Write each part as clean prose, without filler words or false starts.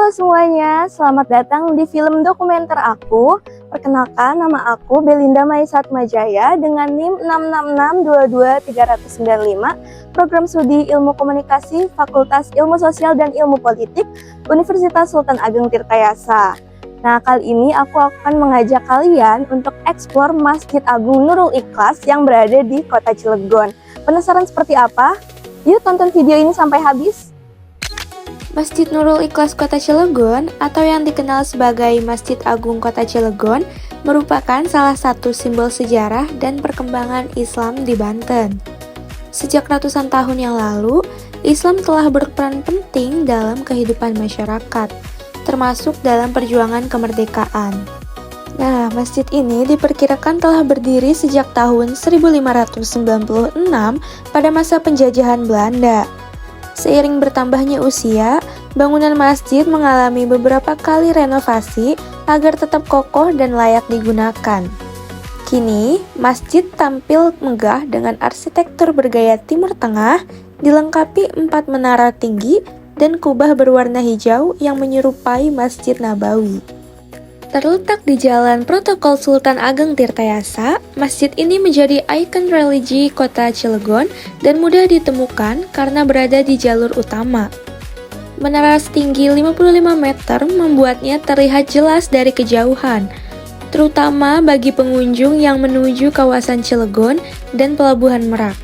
Halo semuanya, selamat datang di film dokumenter aku. Perkenalkan, nama aku Belinda Maisatmajaya dengan NIM 666223995, Program Studi Ilmu Komunikasi, Fakultas Ilmu Sosial dan Ilmu Politik, Universitas Sultan Ageng Tirtayasa. Nah, kali ini aku akan mengajak kalian untuk eksplor Masjid Agung Nurul Ikhlas yang berada di Kota Cilegon. Penasaran seperti apa? Yuk tonton video ini sampai habis. Masjid Nurul Ikhlas Kota Cilegon atau yang dikenal sebagai Masjid Agung Kota Cilegon merupakan salah satu simbol sejarah dan perkembangan Islam di Banten. Sejak ratusan tahun yang lalu, Islam telah berperan penting dalam kehidupan masyarakat, termasuk dalam perjuangan kemerdekaan. Nah, masjid ini diperkirakan telah berdiri sejak tahun 1596 pada masa penjajahan Belanda. Seiring bertambahnya usia, bangunan masjid mengalami beberapa kali renovasi agar tetap kokoh dan layak digunakan. Kini, masjid tampil megah dengan arsitektur bergaya Timur Tengah, dilengkapi 4 menara tinggi dan kubah berwarna hijau yang menyerupai Masjid Nabawi. Terletak di Jalan Protokol Sultan Ageng Tirtayasa, masjid ini menjadi ikon religi Kota Cilegon dan mudah ditemukan karena berada di jalur utama. Menara setinggi 55 meter membuatnya terlihat jelas dari kejauhan, terutama bagi pengunjung yang menuju kawasan Cilegon dan Pelabuhan Merak.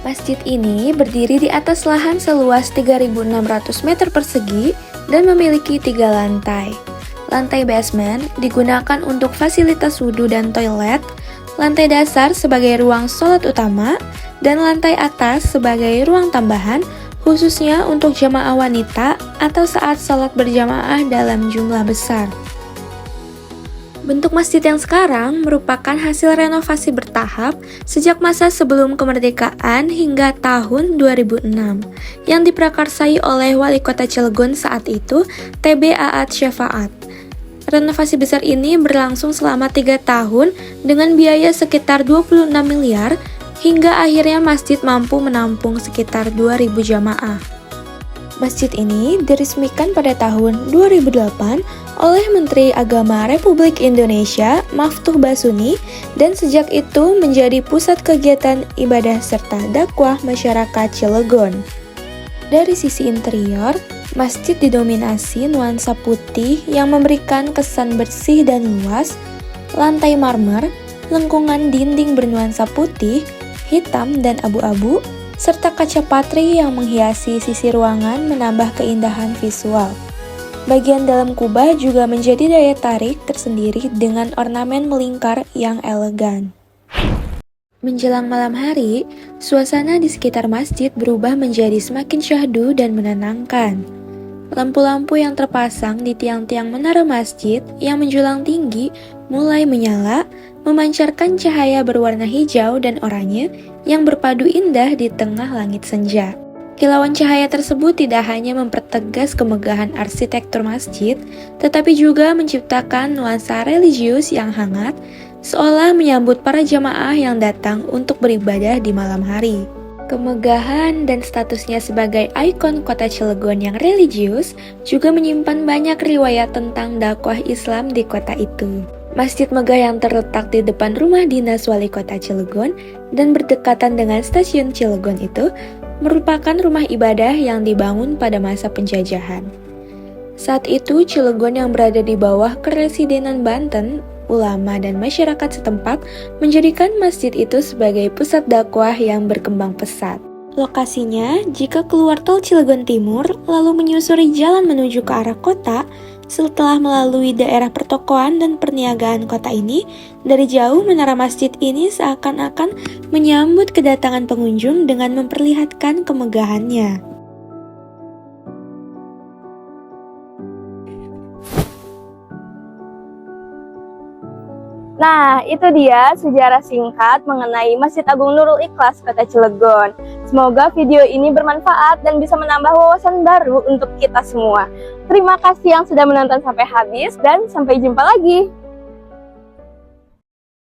Masjid ini berdiri di atas lahan seluas 3.600 meter persegi dan memiliki 3 lantai. Lantai basement digunakan untuk fasilitas wudhu dan toilet, lantai dasar sebagai ruang sholat utama, dan lantai atas sebagai ruang tambahan khususnya untuk jamaah wanita atau saat sholat berjamaah dalam jumlah besar. Bentuk masjid yang sekarang merupakan hasil renovasi bertahap sejak masa sebelum kemerdekaan hingga tahun 2006 yang diprakarsai oleh Wali Kota Cilegon saat itu, TB Aat Syafaat. Renovasi besar ini berlangsung selama 3 tahun dengan biaya sekitar 26 miliar hingga akhirnya masjid mampu menampung sekitar 2.000 jamaah. Masjid ini diresmikan pada tahun 2008 oleh Menteri Agama Republik Indonesia Maftuh Basuni dan sejak itu menjadi pusat kegiatan ibadah serta dakwah masyarakat Cilegon. Dari sisi interior, masjid didominasi nuansa putih yang memberikan kesan bersih dan luas, lantai marmer, lengkungan dinding bernuansa putih, hitam, dan abu-abu, serta kaca patri yang menghiasi sisi ruangan menambah keindahan visual. Bagian dalam kubah juga menjadi daya tarik tersendiri dengan ornamen melingkar yang elegan. Menjelang malam hari, suasana di sekitar masjid berubah menjadi semakin syahdu dan menenangkan. Lampu-lampu yang terpasang di tiang-tiang menara masjid yang menjulang tinggi mulai menyala, memancarkan cahaya berwarna hijau dan oranye yang berpadu indah di tengah langit senja. Kilauan cahaya tersebut tidak hanya mempertegas kemegahan arsitektur masjid, tetapi juga menciptakan nuansa religius yang hangat, seolah menyambut para jamaah yang datang untuk beribadah di malam hari. Kemegahan dan statusnya sebagai ikon Kota Cilegon yang religius juga menyimpan banyak riwayat tentang dakwah Islam di kota itu. Masjid megah yang terletak di depan rumah dinas Wali Kota Cilegon dan berdekatan dengan stasiun Cilegon itu merupakan rumah ibadah yang dibangun pada masa penjajahan. Saat itu Cilegon yang berada di bawah Keresidenan Banten, ulama dan masyarakat setempat menjadikan masjid itu sebagai pusat dakwah yang berkembang pesat. Lokasinya, jika keluar tol Cilegon Timur lalu menyusuri jalan menuju ke arah kota, setelah melalui daerah pertokoan dan perniagaan kota ini, dari jauh menara masjid ini seakan-akan menyambut kedatangan pengunjung dengan memperlihatkan kemegahannya. Nah, itu dia sejarah singkat mengenai Masjid Agung Nurul Ikhlas Kota Cilegon. Semoga video ini bermanfaat dan bisa menambah wawasan baru untuk kita semua. Terima kasih yang sudah menonton sampai habis dan sampai jumpa lagi.